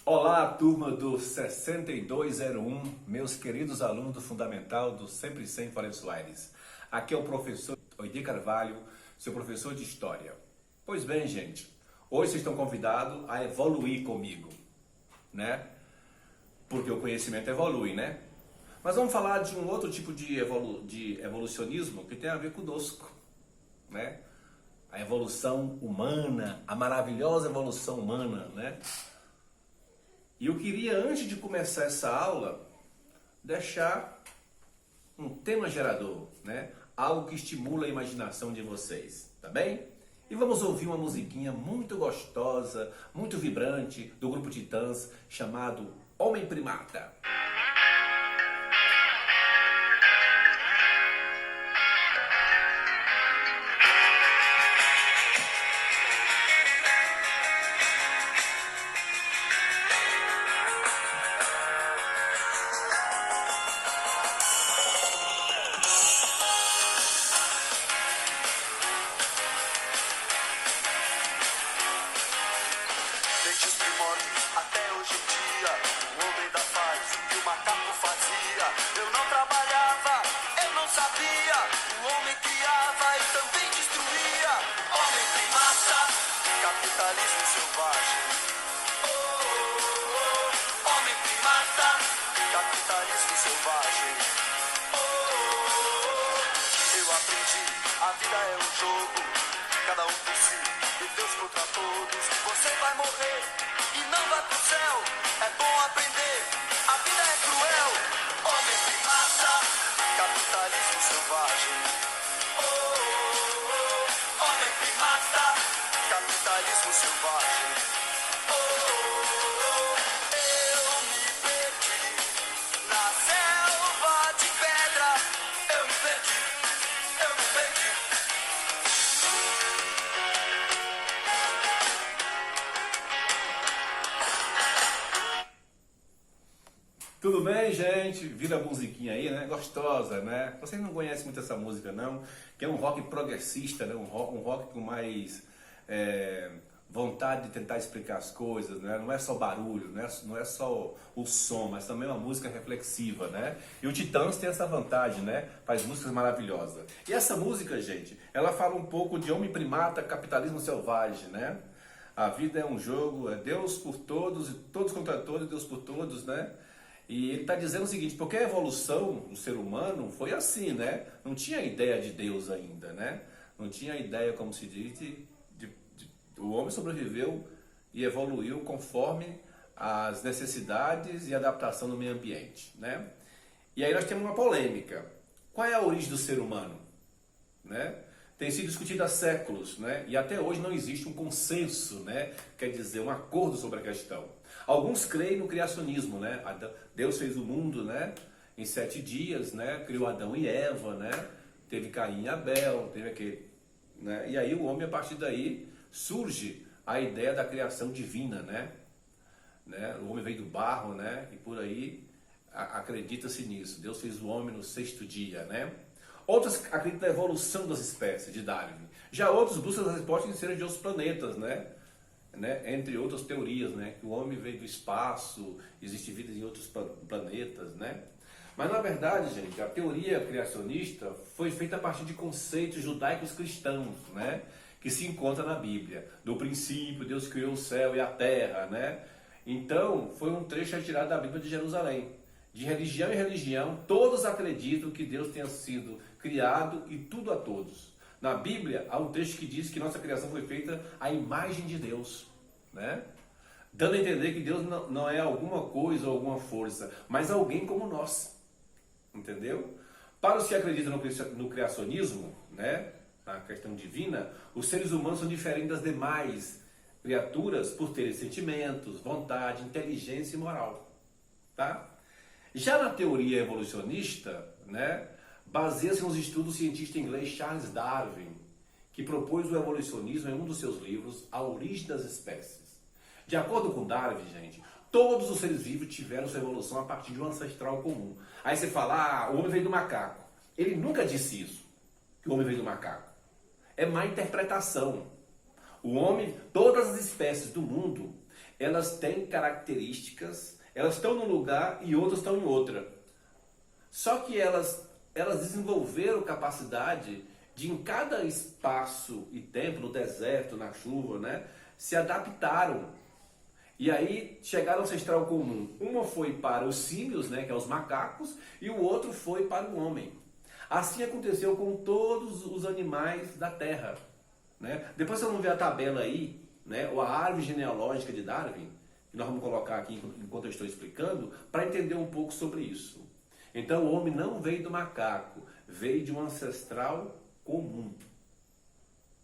Olá, turma do 6201, meus queridos alunos do Fundamental do Sempre Sem Florencio Aires. Aqui é o professor Oidi Carvalho, seu professor de História. Pois bem, gente, hoje vocês estão convidados a evoluir comigo, né? Porque o conhecimento evolui, né? Mas vamos falar de um outro tipo de evolucionismo que tem a ver conosco, né? A evolução humana, a maravilhosa evolução humana, né? E eu queria, antes de começar essa aula, deixar um tema gerador, né? Algo que estimula a imaginação de vocês, tá bem? E vamos ouvir uma musiquinha muito gostosa, muito vibrante, do grupo Titãs, chamado Homem Primata. Desde os primórdios até hoje em dia, o homem da paz, o que o macaco fazia. Eu não trabalhava, eu não sabia. O homem criava e também destruía. Homem primata, capitalismo selvagem. Oh, oh, oh. Homem primata, capitalismo selvagem. Oh, oh, oh. Eu aprendi, a vida é um jogo, cada um por si e Deus contra todos. Você vai morrer e não vai pro céu. É bom aprender, a vida é cruel. Homem primata, capitalismo selvagem. Oh, oh, oh. Homem primata, capitalismo selvagem. Oh, oh, oh. Eu me perdi na selva de pedra. Eu me perdi, eu me perdi. Tudo bem, gente? Vira a musiquinha aí, né? Gostosa, né? Vocês não conhecem muito essa música, não? Que é um rock progressista, né? Um rock com mais vontade de tentar explicar as coisas, né? Não é só barulho, não é só o som, mas também uma música reflexiva, né? E o Titãs tem essa vantagem, né? Faz músicas maravilhosas. E essa música, gente, ela fala um pouco de homem primata, capitalismo selvagem, né? A vida é um jogo, é Deus por todos, e todos contra todos, e Deus por todos, né? E ele está dizendo o seguinte, porque a evolução do ser humano foi assim, né? Não tinha ideia de Deus ainda, né? Não tinha ideia, como se diz, o homem sobreviveu e evoluiu conforme as necessidades e adaptação do meio ambiente, né? E aí nós temos uma polêmica. Qual é a origem do ser humano? Né? Tem sido discutido há séculos, né? E até hoje não existe um consenso, né? Quer dizer, um acordo sobre a questão. Alguns creem no criacionismo, né? Deus fez o mundo, né? Em 7 dias, né? Criou Adão e Eva, né? Teve Caim e Abel, teve aquele, né? E aí o homem, a partir daí, surge a ideia da criação divina, né? O homem veio do barro, né? E por aí acredita-se nisso. Deus fez o homem no 6º dia, né? Outros acreditam na evolução das espécies, de Darwin. Já outros buscam as respostas em seres de outros planetas, né? Entre outras teorias, né? Que o homem veio do espaço, existe vida em outros planetas, né? Mas na verdade, gente, a teoria criacionista foi feita a partir de conceitos judaicos cristãos, né? Que se encontra na Bíblia. No princípio, Deus criou o céu e a terra, né? Então, foi um trecho retirado da Bíblia de Jerusalém. De religião em religião, todos acreditam que Deus tenha sido criado e tudo a todos. Na Bíblia, há um texto que diz que nossa criação foi feita à imagem de Deus, né? Dando a entender que Deus não é alguma coisa ou alguma força, mas alguém como nós, entendeu? Para os que acreditam no criacionismo, né? Na questão divina, os seres humanos são diferentes das demais criaturas por terem sentimentos, vontade, inteligência e moral, tá? Já na teoria evolucionista, né, baseia-se nos estudos do cientista inglês Charles Darwin, que propôs o evolucionismo em um dos seus livros, A Origem das Espécies. De acordo com Darwin, gente, todos os seres vivos tiveram sua evolução a partir de um ancestral comum. Aí você fala, o homem veio do macaco. Ele nunca disse isso, que o homem veio do macaco. É má interpretação. O homem, todas as espécies do mundo, elas têm características, elas estão num lugar e outras estão em outra. Só que elas desenvolveram capacidade de, em cada espaço e tempo, no deserto, na chuva, né, se adaptaram. E aí chegaram ao ancestral comum. Uma foi para os símios, né, que é os macacos, e o outro foi para o homem. Assim aconteceu com todos os animais da Terra. Né? Depois você não vê a tabela aí, né, ou a árvore genealógica de Darwin, que nós vamos colocar aqui enquanto eu estou explicando, para entender um pouco sobre isso. Então o homem não veio do macaco, veio de um ancestral comum.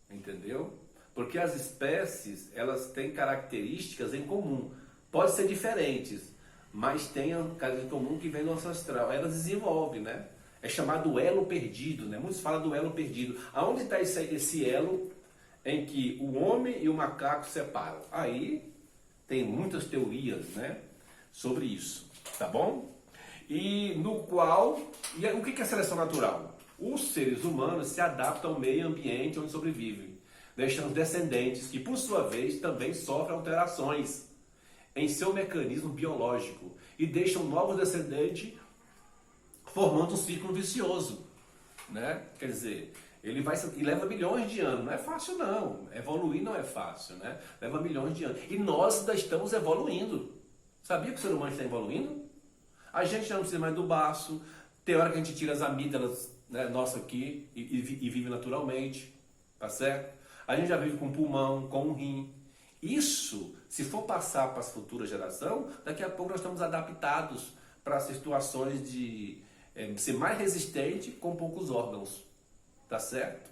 Entendeu? Porque as espécies, elas têm características em comum. Pode ser diferentes, mas tem características em comum que vem do ancestral. Elas desenvolvem, né? É chamado elo perdido, né? Muitos falam do elo perdido. Aonde está esse elo em que o homem e o macaco se separam? Aí tem muitas teorias, né, sobre isso, tá bom? E no qual, e o que é seleção natural? Os seres humanos se adaptam ao meio ambiente onde sobrevivem, deixando descendentes que, por sua vez, também sofrem alterações em seu mecanismo biológico e deixam novos descendentes formando um ciclo vicioso, né? Quer dizer, ele vai e leva milhões de anos. Não é fácil não. Evoluir não é fácil, né? Leva milhões de anos. E nós ainda estamos evoluindo. Sabia que o ser humano está evoluindo? A gente já não precisa mais do baço. Tem hora que a gente tira as amígdalas, né, nossa aqui e vive naturalmente, tá certo? A gente já vive com pulmão, com um rim. Isso, se for passar para as futuras gerações, daqui a pouco nós estamos adaptados para situações de ser mais resistente com poucos órgãos, tá certo?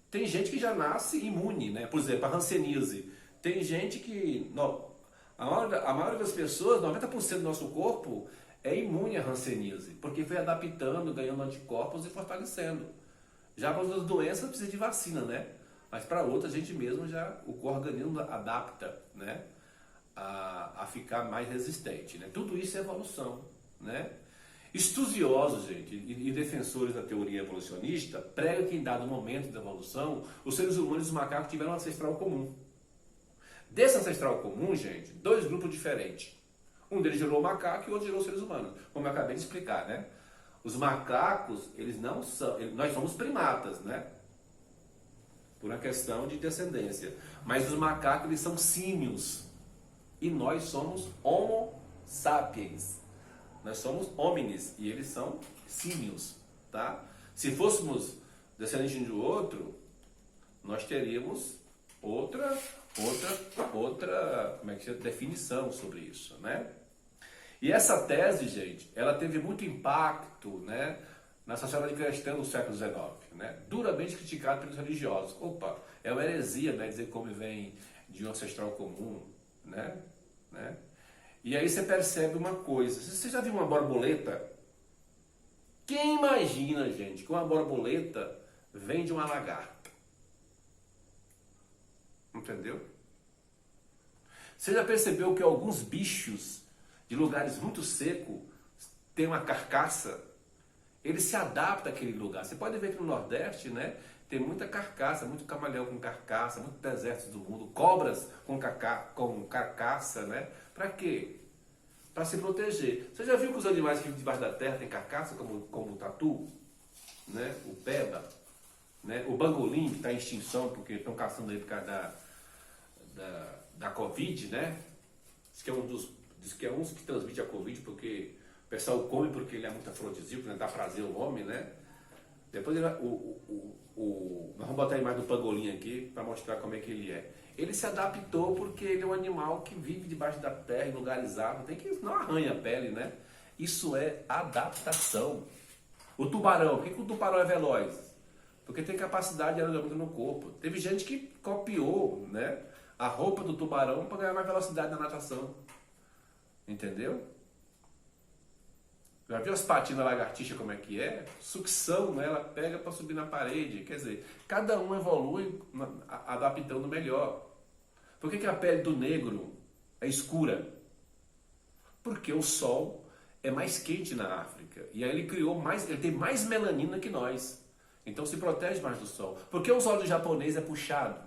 Tem gente que já nasce imune, né? Por exemplo, a hanseníase. Tem gente que, a maioria das pessoas, 90% do nosso corpo é imune à hanseníase, porque foi adaptando, ganhando anticorpos e fortalecendo. Já para outras doenças precisa de vacina, né? Mas para outras a gente mesmo o organismo adapta, né? A ficar mais resistente, né? Tudo isso é evolução, né? Estudiosos, gente, e defensores da teoria evolucionista pregam que em dado momento da evolução, os seres humanos e os macacos tiveram um ancestral comum. Desse ancestral comum, gente, dois grupos diferentes. Um deles gerou o macaco e o outro gerou os seres humanos, como eu acabei de explicar, né? Os macacos, eles não são, nós somos primatas, né? Por uma questão de descendência. Mas os macacos, eles são símios. E nós somos Homo sapiens. Nós somos homines e eles são símios, tá? Se fôssemos descendentes de outro, nós teríamos outra como é que chama? Definição sobre isso, né? E essa tese, gente, ela teve muito impacto, né, na sociedade cristã do século XIX, né? Duramente criticada pelos religiosos. Opa, é uma heresia, né, dizer como vem de um ancestral comum, né? E aí você percebe uma coisa. Você já viu uma borboleta? Quem imagina, gente, que uma borboleta vem de uma lagarta? Entendeu? Você já percebeu que alguns bichos de lugares muito secos têm uma carcaça? Ele se adapta àquele lugar. Você pode ver que no Nordeste, né, tem muita carcaça, muito camaleão com carcaça, muitos desertos do mundo, cobras com carcaça, né? Para quê? Para se proteger. Você já viu que os animais que vivem debaixo da terra têm carcaça, como o tatu, né? O peba, né? O bangolim, que está em extinção porque estão caçando aí por causa da Covid, né? Diz que é um que transmite a Covid porque o pessoal come porque ele é muito afrodisíaco, né? Dá prazer ao homem, né? Depois nós vamos botar a imagem do pangolim aqui para mostrar como é que ele é. Ele se adaptou porque ele é um animal que vive debaixo da terra, em lugares árvores, não arranha a pele, né? Isso é adaptação. O tubarão, por que o tubarão é veloz? Porque tem capacidade de aerodinâmica no corpo. Teve gente que copiou, né, a roupa do tubarão para ganhar mais velocidade na natação. Entendeu? Já viu as patinhas da lagartixa como é que é? Sucção, né? Ela pega para subir na parede. Quer dizer, cada um evolui adaptando melhor. Por que a pele do negro é escura? Porque o sol é mais quente na África. E aí ele tem mais melanina que nós. Então se protege mais do sol. Por que os olhos do japonês é puxado?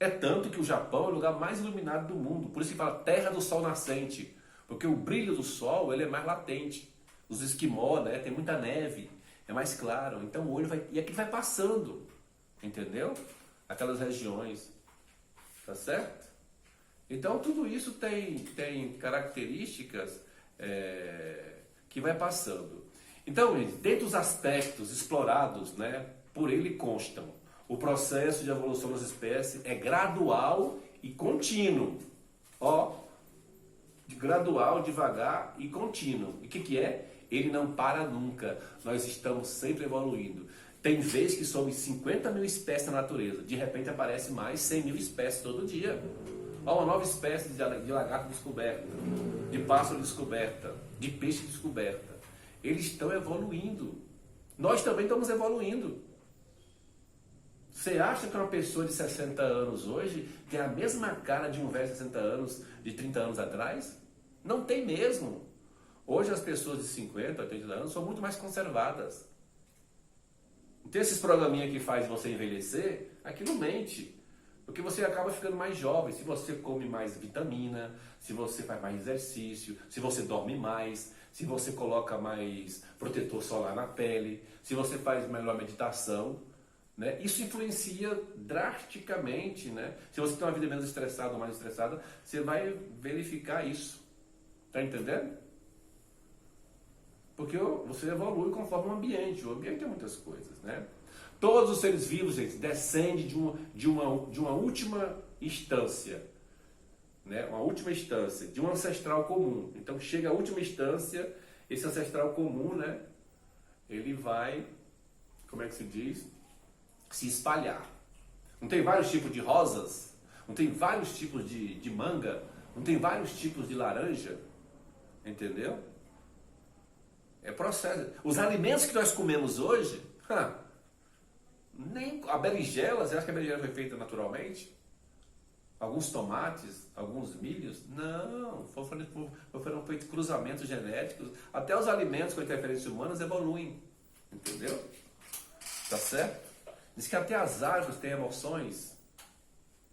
É tanto que o Japão é o lugar mais iluminado do mundo. Por isso que fala terra do sol nascente. Porque o brilho do sol ele é mais latente. Os esquimó, né, tem muita neve, é mais claro. Então o olho vai... E aqui vai passando. Entendeu? Aquelas regiões. Tá certo? Então tudo isso tem características que vai passando. Então, dentro dos aspectos explorados, né, por ele constam. O processo de evolução das espécies é gradual e contínuo. Ó, gradual, devagar e contínuo. E o que é? Ele não para nunca. Nós estamos sempre evoluindo. Tem vezes que somos 50 mil espécies na natureza. De repente aparece mais 100 mil espécies todo dia. Ó, uma nova espécie de lagarto descoberta, de pássaro descoberta, de peixe descoberta. Eles estão evoluindo. Nós também estamos evoluindo. Você acha que uma pessoa de 60 anos hoje tem a mesma cara de um velho de 60 anos, de 30 anos atrás? Não tem mesmo. Hoje as pessoas de 50, 80 anos são muito mais conservadas. Então esses programinhas que faz você envelhecer, aquilo mente. Porque você acaba ficando mais jovem. Se você come mais vitamina, se você faz mais exercício, se você dorme mais, se você coloca mais protetor solar na pele, se você faz melhor meditação, né? Isso influencia drasticamente, né? Se você tem uma vida menos estressada ou mais estressada, você vai verificar isso. Tá entendendo? Porque você evolui conforme o ambiente. O ambiente tem muitas coisas, né? Todos os seres vivos, gente, descendem de uma última instância, né? Uma última instância, de um ancestral comum. Então chega a última instância, esse ancestral comum, né? Ele vai, como é que se diz? Se espalhar. Não tem vários tipos de rosas? Não tem vários tipos de manga? Não tem vários tipos de laranja? Entendeu? É processo. Os alimentos que nós comemos hoje, nem a berinjela, você acha que a berinjela foi feita naturalmente? Alguns tomates, alguns milhos? Não, foram feitos cruzamentos genéticos. Até os alimentos com interferências humanas evoluem. Entendeu? Tá certo? Diz que até as árvores têm emoções.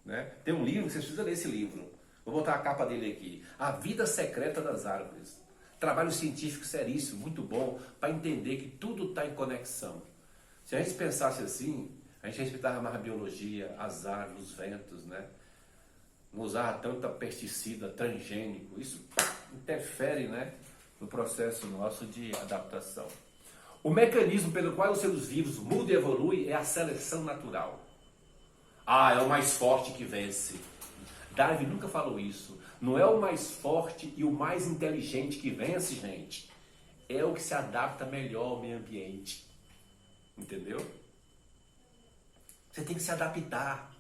Né? Tem um livro, você precisa ler esse livro. Vou botar a capa dele aqui. A Vida Secreta das Árvores. Trabalho científico seríssimo, muito bom, para entender que tudo está em conexão. Se a gente pensasse assim, a gente respeitava mais a biologia, as árvores, os ventos, né? Não usava tanta pesticida transgênico. Isso interfere, né, no processo nosso de adaptação. O mecanismo pelo qual os seres vivos mudam e evoluem é a seleção natural. Ah, é o mais forte que vence. Darwin nunca falou isso. Não é o mais forte e o mais inteligente que vence, gente. É o que se adapta melhor ao meio ambiente. Entendeu? Você tem que se adaptar.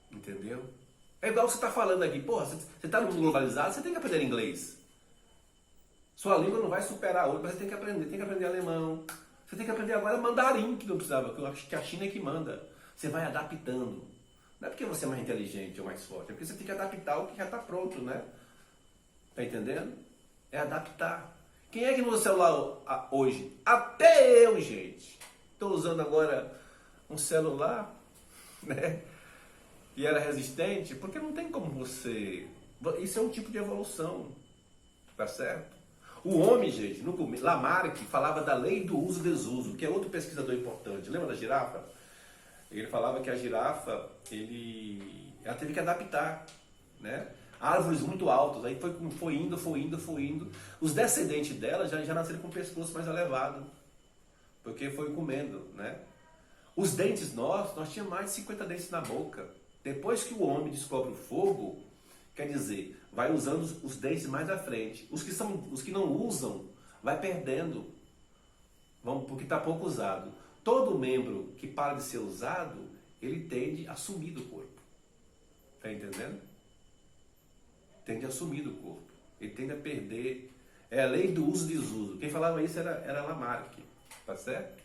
Entendeu? É igual você está falando aqui. Porra, você está no mundo globalizado, você tem que aprender inglês. Sua língua não vai superar a outra, mas você tem que aprender. Tem que aprender alemão. Você tem que aprender agora mandarim, que não precisava, que eu acho que a China é que manda. Você vai adaptando. Não é porque você é mais inteligente ou mais forte, é porque você tem que adaptar o que já está pronto, né? Tá entendendo? É adaptar. Quem é que não usa celular hoje? Até eu, gente. Estou usando agora um celular, né? E era resistente, porque não tem como você... Isso é um tipo de evolução, tá certo? O homem, gente, no começo, Lamarck falava da lei do uso-desuso, que é outro pesquisador importante. Lembra da girafa? Ele falava que a girafa, ela teve que adaptar, né? Árvores muito altas, aí foi indo. Os descendentes dela já nasceram com o pescoço mais elevado, porque foi comendo, né? Os dentes nós tínhamos mais de 50 dentes na boca. Depois que o homem descobre o fogo, quer dizer, vai usando os dentes mais à frente. Os que não usam, vai perdendo, porque está pouco usado. Todo membro que para de ser usado, ele tende a sumir do corpo. Está entendendo? Tende a sumir do corpo. Ele tende a perder. É a lei do uso e desuso. Quem falava isso era Lamarck. Tá certo?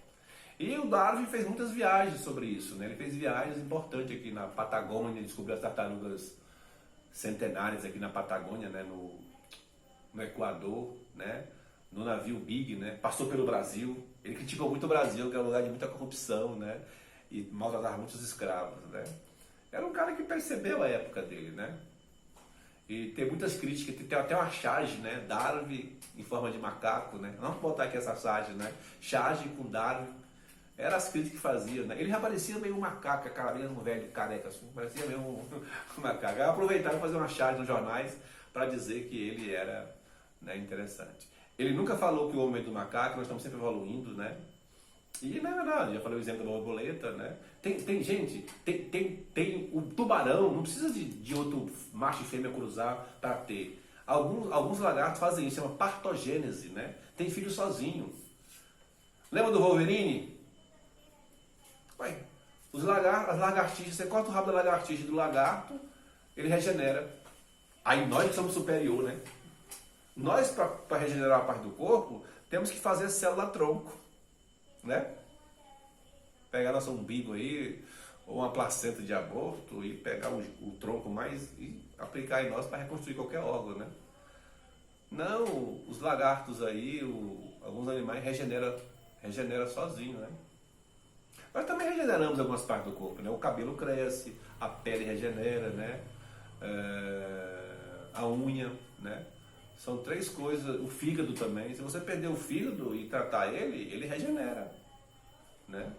E o Darwin fez muitas viagens sobre isso, né? Ele fez viagens importantes aqui na Patagônia, descobriu as tartarugas centenárias aqui na Patagônia, né? No Equador, né? No navio Big, né? Passou pelo Brasil. Ele criticou muito o Brasil, que é um lugar de muita corrupção, né? E maltratava muitos escravos, né? era um cara que percebeu a época dele, né? E tem muitas críticas, tem até uma charge, né? Darwin em forma de macaco, né? Vamos botar aqui essa charge, né? Charge com Darwin. Eram as críticas que faziam, né? Ele já parecia meio um macaco, aquela mesmo velho careca assim, parecia meio um macaco. Aí aproveitaram para fazer uma charge nos jornais para dizer que ele era, né, interessante. Ele nunca falou que o homem é do macaco, nós estamos sempre evoluindo, né? E não é verdade, já falei o exemplo da borboleta, né? Tem o tubarão, não precisa de outro macho e fêmea cruzar para ter. Alguns lagartos fazem isso, chama partogênese, né? Tem filho sozinho. Lembra do Wolverine? Ué, as lagartixas, você corta o rabo da lagartixa e do lagarto, ele regenera. Aí nós que somos superior, né? Nós, para regenerar a parte do corpo, temos que fazer célula-tronco, né? Pegar nosso umbigo aí, ou uma placenta de aborto, e pegar o tronco mais e aplicar em nós para reconstruir qualquer órgão, né? Não, os lagartos aí, alguns animais regenera sozinho, né? Nós também regeneramos algumas partes do corpo, né? O cabelo cresce, a pele regenera, né? A unha, né? São 3 coisas, o fígado também. Se você perder o fígado e tratar ele regenera, né?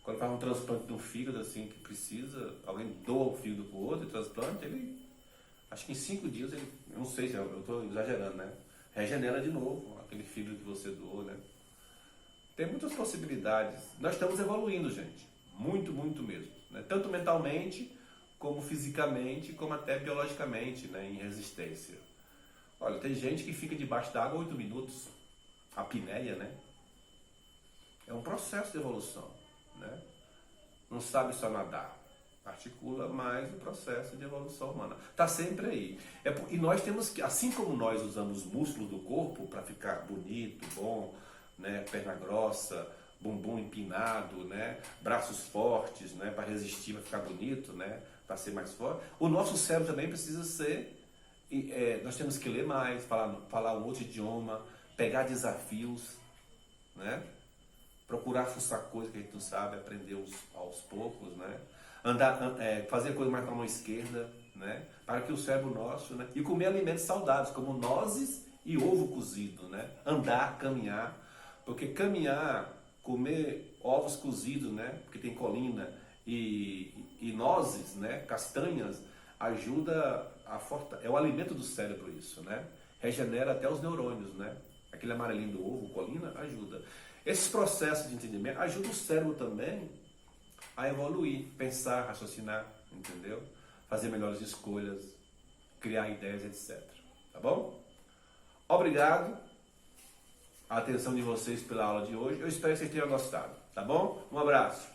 Quando faz um transplante de um fígado assim que precisa, alguém doa o fígado para o outro e transplante, ele, acho que em 5 dias ele, eu não sei se eu estou exagerando, né? Regenera de novo aquele fígado que você doou, né? Tem muitas possibilidades. Nós estamos evoluindo, gente. Muito, muito mesmo, né? Tanto mentalmente, como fisicamente, como até biologicamente, né? Em resistência. Olha, tem gente que fica debaixo d'água 8 minutos. A apneia, né? É um processo de evolução, né? Não sabe só nadar. Articula mais o processo de evolução humana. Está sempre aí. E nós temos que, assim como nós usamos músculos do corpo para ficar bonito, bom, né? Perna grossa, bumbum empinado, né? Braços fortes, né? Para resistir, para ficar bonito, né? Para ser mais forte. O nosso cérebro também precisa ser... nós temos que ler mais, falar um outro idioma, pegar desafios, né? Procurar fuçar coisas que a gente não sabe, aprender aos poucos, né? Fazer coisa mais com a mão esquerda, né? Para que o cérebro nosso, né? E comer alimentos saudáveis, como nozes e ovo cozido, né? Andar, caminhar, porque caminhar, comer ovos cozidos, né? Porque tem colina e nozes, né? Castanhas, ajuda é o alimento do cérebro isso, né? Regenera até os neurônios, né? Aquele amarelinho do ovo, colina, ajuda. Esses processos de entendimento ajudam o cérebro também a evoluir, pensar, raciocinar, entendeu? Fazer melhores escolhas, criar ideias, etc. Tá bom? Obrigado a atenção de vocês pela aula de hoje. Eu espero que vocês tenham gostado, tá bom? Um abraço.